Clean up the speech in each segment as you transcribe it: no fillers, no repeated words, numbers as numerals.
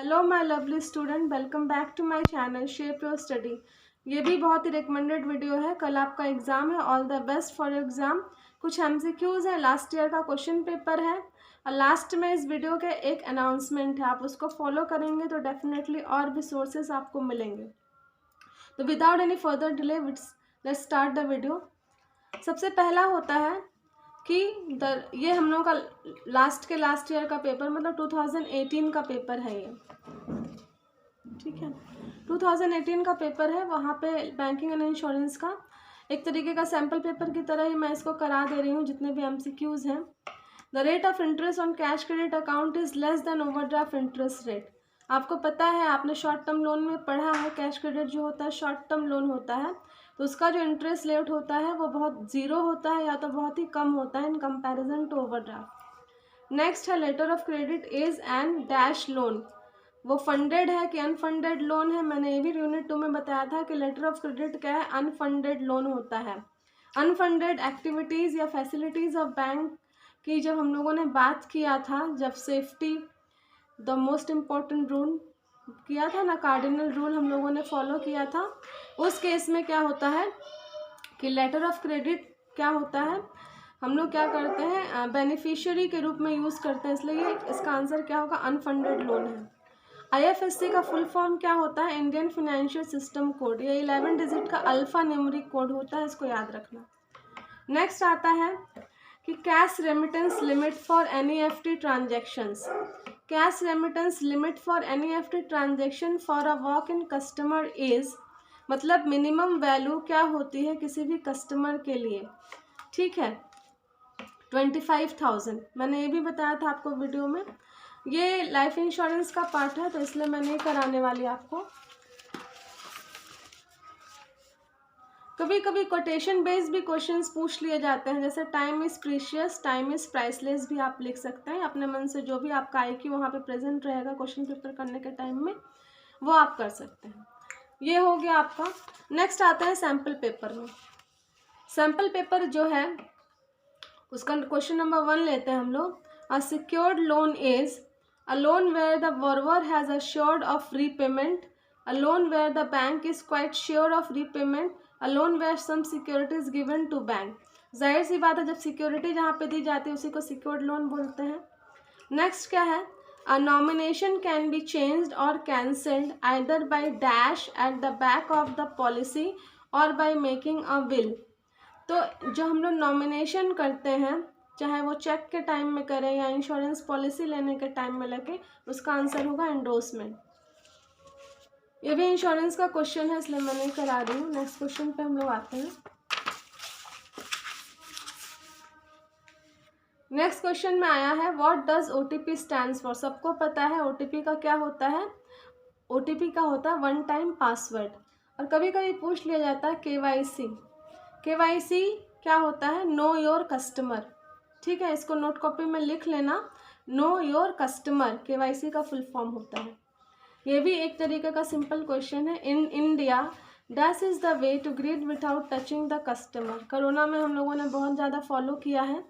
Hello my lovely student, welcome back to my channel shape your study. ये भी बहुत ही recommended video है। कल आपका एग्जाम है, all the best for exam. कुछ एमसीक्यूज है, लास्ट ईयर का क्वेश्चन पेपर है और लास्ट में इस वीडियो के एक अनाउंसमेंट है। आप उसको फॉलो करेंगे तो डेफिनेटली और भी सोर्सेस आपको मिलेंगे। तो without any further delay let's start the video. सबसे पहला होता है कि ये हम लोगों का लास्ट ईयर का पेपर, मतलब 2018 का पेपर है ये, ठीक है। 2018 का पेपर है। वहाँ पे बैंकिंग एंड इंश्योरेंस का एक तरीके का सैम्पल पेपर की तरह ही मैं इसको करा दे रही हूँ, जितने भी एमसीक्यूज हैं। The rate of interest on cash credit account is less than overdraft interest rate. आपको पता है, आपने शॉर्ट टर्म लोन में पढ़ा है, कैश क्रेडिट जो होता है शॉर्ट टर्म लोन होता है, तो उसका जो इंटरेस्ट रेट होता है वो बहुत ज़ीरो होता है या तो बहुत ही कम होता है in comparison to overdraft. Next है letter of credit is an dash loan. वो फंडेड है कि अनफंडेड लोन है। मैंने ये भी यूनिट 2 में बताया था कि लेटर ऑफ क्रेडिट क्या है, अनफंडेड लोन होता है। अनफंडेड एक्टिविटीज़ या फैसिलिटीज़ ऑफ बैंक की जब हम लोगों ने बात किया था, जब safety the most important rule किया था ना, कार्डिनल रूल हम लोगों ने फॉलो किया था, उस केस में क्या होता है कि लेटर ऑफ क्रेडिट क्या होता है, हम लोग क्या करते हैं, बेनिफिशियरी के रूप में यूज़ करते हैं, इसलिए इसका आंसर क्या होगा, अनफंडेड लोन है। आईएफएससी का फुल फॉर्म क्या होता है, इंडियन फाइनेंशियल सिस्टम कोड। ये 11 डिजिट का अल्फा न्यूमेरिक कोड होता है, इसको याद रखना। नेक्स्ट आता है कि cash remittance limit for NEFT transactions. Cash remittance limit for NEFT transaction for a walk in customer is, मतलब मिनिमम वैल्यू क्या होती है किसी भी कस्टमर के लिए, ठीक है, 25,000। मैंने ये भी बताया था आपको वीडियो में। ये लाइफ इंश्योरेंस का पार्ट है तो इसलिए मैं नहीं कराने वाली आपको। कभी कभी कोटेशन बेस्ड भी क्वेश्चंस पूछ लिए जाते हैं, जैसे time is precious, time is priceless भी आप लिख सकते हैं। अपने मन से जो भी आपका आईक्यू वहाँ पे प्रेजेंट रहेगा क्वेश्चन पेपर करने के टाइम में, वो आप कर सकते हैं। ये हो गया आपका। नेक्स्ट आता है सैम्पल पेपर में। सैम्पल पेपर जो है उसका क्वेश्चन नंबर 1 लेते हैं हम लोग। A secured loan is a loan where the borrower has assured of repayment, a loan where the bank is quite sure of repayment, a loan where some security is given to bank। जाहिर सी बात है, जब security जहाँ पे दी जाती है उसी को सिक्योर्ड लोन बोलते हैं। नेक्स्ट क्या है, a nomination can be changed or cancelled either by dash at the back of the policy or by making a will। तो जो हम लोग नॉमिनेशन करते हैं, चाहे वो चेक के टाइम में करें या इंश्योरेंस पॉलिसी लेने के टाइम में लगे, उसका आंसर होगा एंडोर्समेंट। ये भी इंश्योरेंस का क्वेश्चन है इसलिए मैं नहीं करा रही हूँ। नेक्स्ट क्वेश्चन पे हम लोग आते हैं। नेक्स्ट क्वेश्चन में आया है what does OTP stands for. सबको पता है ओटीपी का क्या होता है, ओटीपी का होता है वन टाइम पासवर्ड। और कभी कभी पूछ लिया जाता है केवाईसी। केवाईसी क्या होता है, नो योर कस्टमर, ठीक है, इसको नोट कॉपी में लिख लेना। नो योर कस्टमर केवाईसी का फुल फॉर्म होता है। ये भी एक तरीके का सिंपल क्वेश्चन है। In India that is the way to greet without touching the customer. Corona में हम लोगों ने बहुत ज़्यादा फॉलो किया है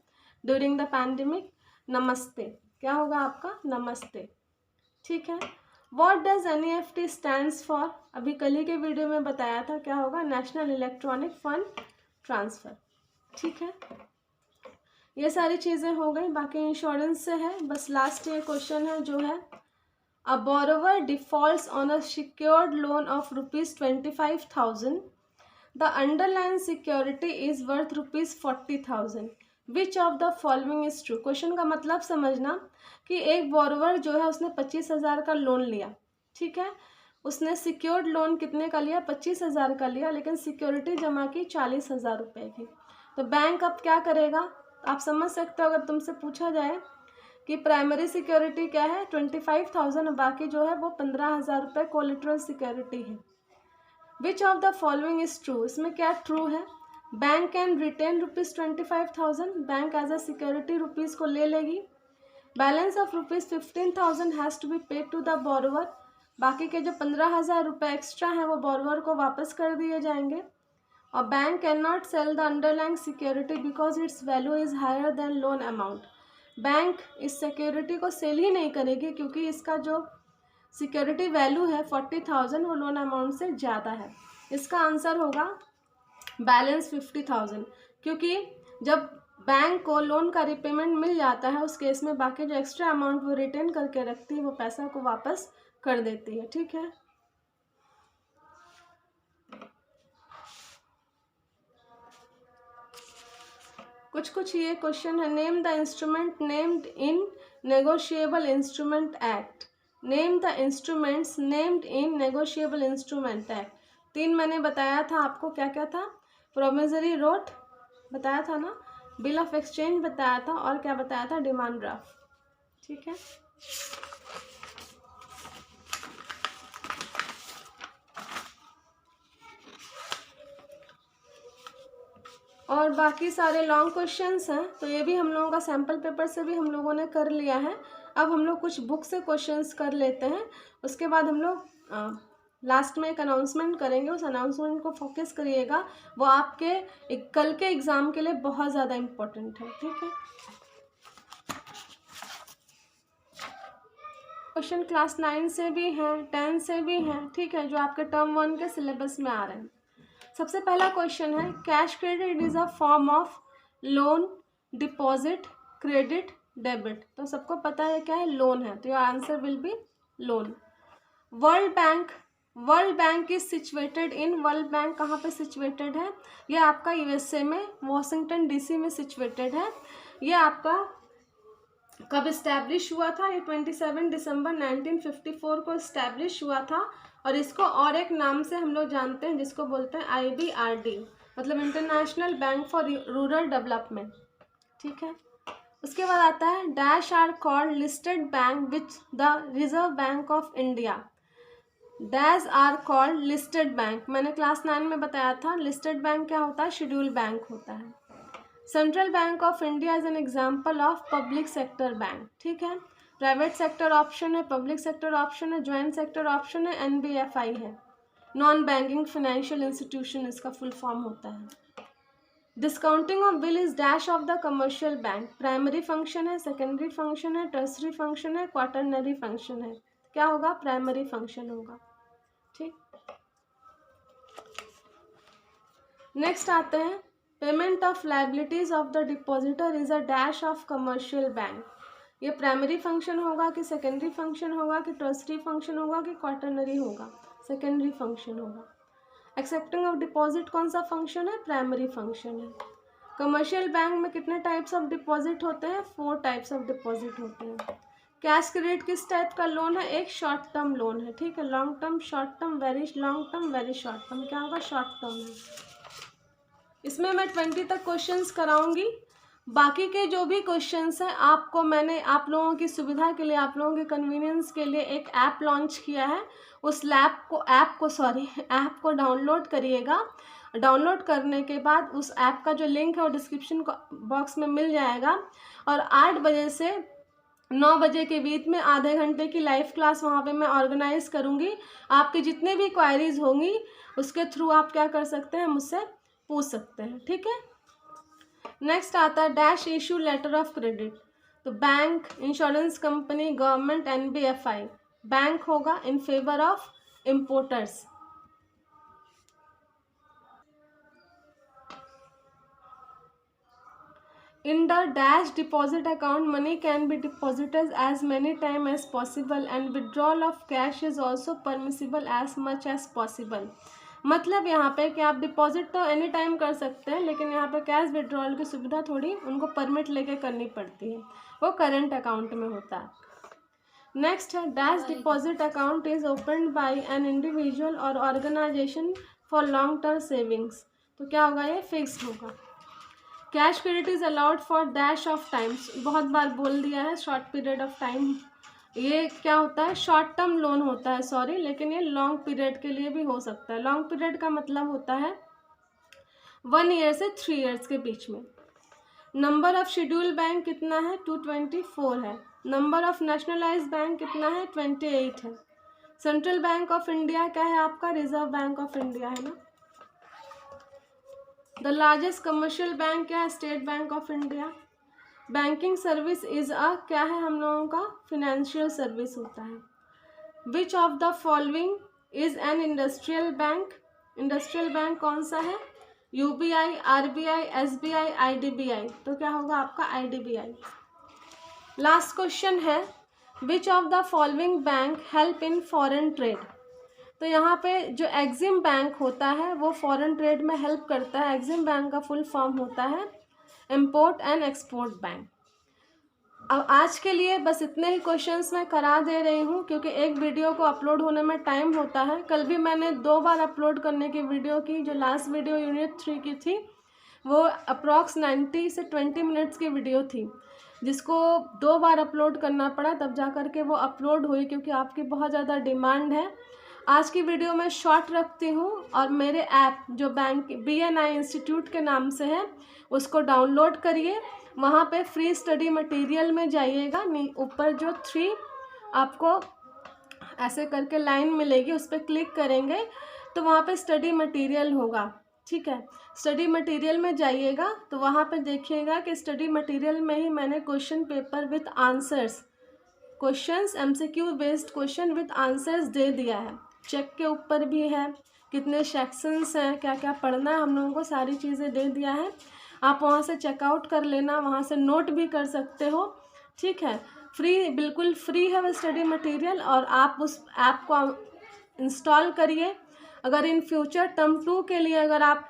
ड्यूरिंग द पैंडेमिक। नमस्ते क्या होगा आपका, नमस्ते, ठीक है। What does NEFT stands for, अभी कल ही के वीडियो में बताया था, क्या होगा, नेशनल इलेक्ट्रॉनिक फंड ट्रांसफ़र, ठीक है। ये सारी चीज़ें हो गई। बाकी इंश्योरेंस से है, बस लास्ट ये क्वेश्चन है जो है, a borrower defaults on a secured loan of ₹25,000, the underline security is worth ₹40,000, which of the following is true. Question का मतलब समझना कि एक बोरोवर जो है उसने 25,000 का लोन लिया, ठीक है, उसने सिक्योर्ड लोन कितने का लिया, 25,000 का लिया, लेकिन सिक्योरिटी जमा की 40,000 रुपये की। तो बैंक अब क्या करेगा, आप समझ सकते हो, अगर तुमसे पूछा जाए कि प्राइमरी सिक्योरिटी क्या है 25,000, बाकी जो है वो 15,000 रुपये कोलेटरल सिक्योरिटी है। Which of the following is true, इसमें क्या ट्रू है, bank can retain ₹25,000, bank as a security rupees को ले लेगी। Balance of ₹15,000 has to be paid to the borrower, बाकी के जो 15,000 रुपये एक्स्ट्रा हैं वो बोरोवर को वापस कर दिए जाएंगे। और bank can not sell the underlying security because its value is higher than loan amount. Bank इस सिक्योरिटी को सेल ही नहीं करेगी क्योंकि इसका जो सिक्योरिटी वैल्यू है 40,000, वो लोन अमाउंट से ज़्यादा है। इसका आंसर होगा बैलेंस 50,000, क्योंकि जब बैंक को लोन का रिपेमेंट मिल जाता है उस केस में बाकी जो एक्स्ट्रा अमाउंट वो रिटेन करके रखती है वो पैसा को वापस कर देती है। ठीक है, कुछ ये क्वेश्चन है। Name the instrument named in negotiable instrument act. Name the instruments named in negotiable instrument act. 3 मैंने बताया था आपको, क्या क्या था? प्रोमिसरी नोट बताया था ना, बिल ऑफ एक्सचेंज बताया था, और क्या बताया था? Demand draft. ठीक है, और बाकी सारे लॉन्ग क्वेश्चंस हैं तो ये भी हम लोगों का सैम्पल पेपर से भी हम लोगों ने कर लिया है। अब हम लोग कुछ बुक से क्वेश्चंस कर लेते हैं, उसके बाद हम लोग लास्ट में एक अनाउंसमेंट करेंगे। उस अनाउंसमेंट को फोकस करिएगा, वो आपके कल के एग्ज़ाम के लिए बहुत ज़्यादा इम्पोर्टेंट है। ठीक है, क्वेश्चन क्लास 9 से भी हैं, 10 से भी हैं। ठीक है, जो आपके टर्म 1 के सिलेबस में आ रहे हैं। सबसे पहला क्वेश्चन है, cash credit is a form of loan, deposit, credit, debit. तो सबको पता है क्या है? लोन है, तो your answer will be loan. World bank is situated in. World bank कहाँ पे सिचुएटेड है? ये आपका यूएसए में वॉशिंगटन डीसी में सिचुएटेड है। ये आपका कब इस्टेब्लिश हुआ था? ये 27 दिसंबर 1954 को इस्टेब्लिश हुआ था, और इसको और एक नाम से हम लोग जानते हैं जिसको बोलते हैं IBRD, मतलब international bank for rural development. ठीक है, उसके बाद आता है dash are called listed bank which the reserve bank of India. Dash are called listed bank, मैंने क्लास 9 में बताया था। लिस्टेड बैंक क्या होता है? शेड्यूल बैंक होता है। Central bank of India is an example of public sector bank. ठीक है, प्राइवेट सेक्टर ऑप्शन है, पब्लिक सेक्टर ऑप्शन है, ज्वाइंट सेक्टर ऑप्शन है, NBFI है, नॉन बैंकिंग फाइनेंशियल इंस्टीट्यूशन इसका फुल फॉर्म होता है। Discounting of bill is dash of the commercial bank. Primary function है, सेकेंडरी फंक्शन है, टर्सरी फंक्शन है, क्वार्टरनरी फंक्शन है। क्या होगा? प्राइमरी फंक्शन होगा। ठीक, नेक्स्ट आते हैं, payment of liabilities of the depositor is a dash of commercial bank. ये प्राइमरी फंक्शन होगा कि सेकेंडरी फंक्शन होगा कि टर्सरी फंक्शन होगा कि क्वार्टरनरी होगा? सेकेंडरी फंक्शन होगा। एक्सेप्टिंग ऑफ डिपॉजिट कौन सा फंक्शन है? प्राइमरी फंक्शन है। कमर्शियल बैंक में कितने टाइप्स ऑफ डिपॉजिट होते हैं? 4 टाइप्स ऑफ डिपॉजिट होते हैं। कैश क्रेडिट किस टाइप का लोन है? एक शॉर्ट टर्म लोन है। ठीक है, long term, short term, very long term, very short term. क्या होगा? शॉर्ट टर्म है। इसमें मैं 20 तक क्वेश्चंस कराऊंगी। बाकी के जो भी क्वेश्चंस हैं आपको मैंने आप लोगों की सुविधा के लिए, आप लोगों के कन्वीनियंस के लिए एक ऐप लॉन्च किया है। उस ऐप को डाउनलोड करिएगा। डाउनलोड करने के बाद उस ऐप का जो लिंक है वो डिस्क्रिप्शन बॉक्स में मिल जाएगा, और 8 बजे से 9 बजे के बीच में आधे घंटे की लाइव क्लास वहाँ पे मैं ऑर्गेनाइज करूँगी। आपकी जितने भी क्वायरीज होंगी उसके थ्रू आप क्या कर सकते हैं? मुझसे पूछ सकते हैं। ठीक है, नेक्स्ट आता है dash issue letter of credit. तो bank, insurance company, government, NBFI। Bank होगा in favour of importers. In the dash deposit account, money can be deposited as many times as possible and withdrawal of cash is also permissible as much as possible। मतलब यहाँ पे कि आप deposit तो any time कर सकते हैं, लेकिन यहाँ पे कैश विड्रॉल की सुविधा थोड़ी उनको परमिट लेके करनी पड़ती है, वो करंट अकाउंट में होता है। नेक्स्ट है dash deposit account is open by an individual और organisation for long term savings. तो क्या होगा? ये फिक्स्ड होगा। Cash credit is allowed for dash of times, बहुत बार बोल दिया है, शॉर्ट पीरियड ऑफ टाइम। ये क्या होता है? शॉर्ट टर्म लोन होता है, सॉरी, लेकिन ये लॉन्ग पीरियड के लिए भी हो सकता है। लॉन्ग पीरियड का मतलब होता है 1 ईयर से 3 ईयर्स के बीच में। नंबर ऑफ शेड्यूल बैंक कितना है? 224 है। नंबर ऑफ नेशनलाइज बैंक कितना है? 28 है। सेंट्रल बैंक ऑफ इंडिया क्या है आपका? रिजर्व बैंक ऑफ इंडिया है ना। द लार्जेस्ट कमर्शियल बैंक क्या है? State bank of India. Banking service is a क्या है हम लोगों का? फिनेंशियल सर्विस होता है। Which of the following is an industrial bank? Industrial bank कौन सा है? UBI, RBI, SBI, IDBI. तो क्या होगा आपका आईडीबीआई। लास्ट क्वेश्चन है, which of the following bank help in foreign trade? तो यहाँ पे जो एग्जिम बैंक होता है वो फॉरेन ट्रेड में हेल्प करता है। एग्जिम बैंक का फुल फॉर्म होता है इम्पोर्ट एंड एक्सपोर्ट बैंक। अब आज के लिए बस इतने ही क्वेश्चंस मैं करा दे रही हूँ, क्योंकि एक वीडियो को अपलोड होने में टाइम होता है। कल भी मैंने 2 बार अपलोड करने की वीडियो की। जो लास्ट वीडियो यूनिट 3 की थी वो अप्रॉक्स 90 से 20 मिनट्स की वीडियो थी, जिसको 2 बार अपलोड करना पड़ा, तब जा कर के वो अपलोड हुई, क्योंकि आपकी बहुत ज़्यादा डिमांड है। आज की वीडियो मैं शॉर्ट रखती हूँ, और मेरे ऐप जो बैंक BNI इंस्टीट्यूट के नाम से है उसको डाउनलोड करिए। वहाँ पे फ्री स्टडी मटेरियल में जाइएगा, ऊपर जो 3 आपको ऐसे करके लाइन मिलेगी, उस पर क्लिक करेंगे तो वहाँ पे स्टडी मटेरियल होगा। ठीक है, स्टडी मटेरियल में जाइएगा तो वहाँ पे देखिएगा कि स्टडी मटेरियल में ही मैंने question paper with answers, questions MCQ based question with answers दे दिया है। चेक के ऊपर भी है, कितने सेक्शंस हैं, क्या क्या पढ़ना है, हम लोगों को सारी चीज़ें दे दिया है। आप वहाँ से चेकआउट कर लेना, वहाँ से नोट भी कर सकते हो। ठीक है, फ्री, बिल्कुल फ्री है वो स्टडी मटेरियल, और आप उस ऐप को इंस्टॉल करिए। अगर इन फ्यूचर टर्म 2 के लिए अगर आप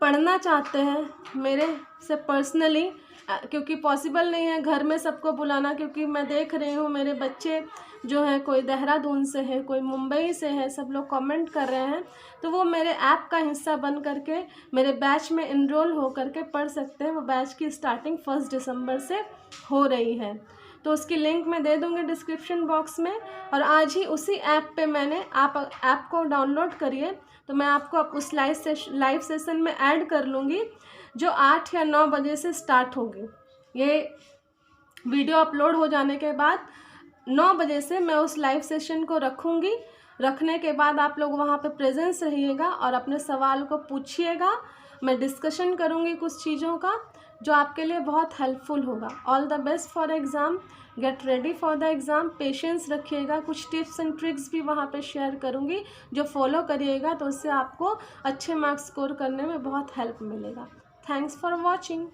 पढ़ना चाहते हैं मेरे से पर्सनली, क्योंकि पॉसिबल नहीं है घर में सबको बुलाना, क्योंकि मैं देख रही हूँ मेरे बच्चे जो हैं, कोई देहरादून से है, कोई मुंबई से है, सब लोग कमेंट कर रहे हैं, तो वो मेरे ऐप का हिस्सा बन करके मेरे बैच में इनरोल हो करके पढ़ सकते हैं। वो बैच की स्टार्टिंग 1 दिसंबर से हो रही है, तो उसकी लिंक मैं दे दूँगी डिस्क्रिप्शन बॉक्स में। और आज ही उसी ऐप पे मैंने, आप ऐप को डाउनलोड करिए तो मैं आपको उस लाइव सेशन में ऐड कर लूँगी, जो 8 या 9 बजे से स्टार्ट होगी। ये वीडियो अपलोड हो जाने के बाद 9 बजे से मैं उस लाइव सेशन को रखूँगी। रखने के बाद आप लोग वहाँ पे प्रेजेंस रहिएगा और अपने सवाल को पूछिएगा। मैं डिस्कशन करूँगी कुछ चीज़ों का, जो आपके लिए बहुत हेल्पफुल होगा। All the best for exam, get ready for the exam, patience रखिएगा। कुछ टिप्स एंड ट्रिक्स भी वहाँ पे शेयर करूँगी, जो फॉलो करिएगा तो उससे आपको अच्छे मार्क्स स्कोर करने में बहुत हेल्प मिलेगा। Thanks for watching.